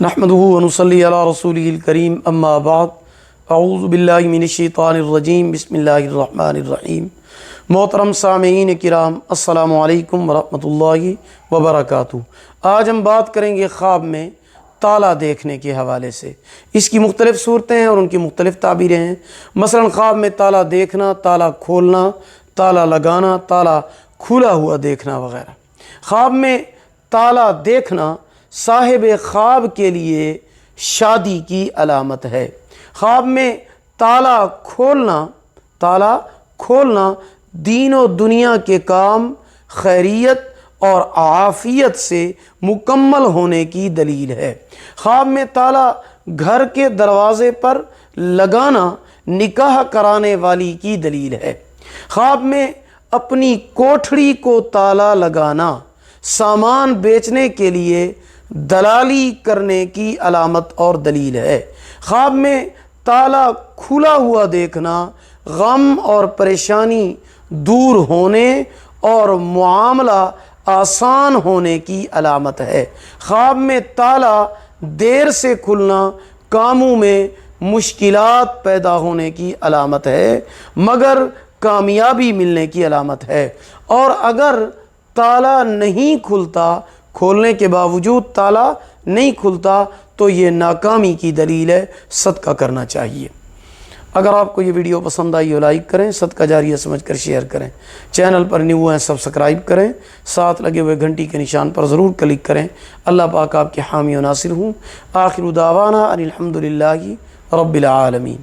نحمدہ ونصلی علی رسولہ الکریم اما بعد اعوذ باللہ من الشیطان الرجیم بسم اللہ الرحمن الرحیم۔ محترم سامعین کرام، السلام علیکم ورحمۃ اللہ وبرکاتہ۔ آج ہم بات کریں گے خواب میں تالا دیکھنے کے حوالے سے۔ اس کی مختلف صورتیں ہیں اور ان کی مختلف تعبیریں ہیں۔ مثلا خواب میں تالا دیکھنا، تالا کھولنا، تالا لگانا، تالا کھلا ہوا دیکھنا وغیرہ۔ خواب میں تالا دیکھنا صاحب خواب کے لیے شادی کی علامت ہے۔ خواب میں تالا کھولنا دین و دنیا کے کام خیریت اور عافیت سے مکمل ہونے کی دلیل ہے۔ خواب میں تالا گھر کے دروازے پر لگانا نکاح کرانے والی کی دلیل ہے۔ خواب میں اپنی کوٹھڑی کو تالا لگانا سامان بیچنے کے لیے دلالی کرنے کی علامت اور دلیل ہے۔ خواب میں تالا کھلا ہوا دیکھنا غم اور پریشانی دور ہونے اور معاملہ آسان ہونے کی علامت ہے۔ خواب میں تالا دیر سے کھلنا کاموں میں مشکلات پیدا ہونے کی علامت ہے مگر کامیابی ملنے کی علامت ہے، اور اگر تالا نہیں کھلتا، کھولنے کے باوجود تالا نہیں کھلتا تو یہ ناکامی کی دلیل ہے، صدقہ کرنا چاہیے۔ اگر آپ کو یہ ویڈیو پسند آئی ہو لائک کریں، صدقہ جاریہ سمجھ کر شیئر کریں، چینل پر نیو ہیں سبسکرائب کریں، ساتھ لگے ہوئے گھنٹی کے نشان پر ضرور کلک کریں۔ اللہ پاک آپ کے حامی و ناصر ہوں۔ آخر دعوانا ان الحمدللہ رب العالمین۔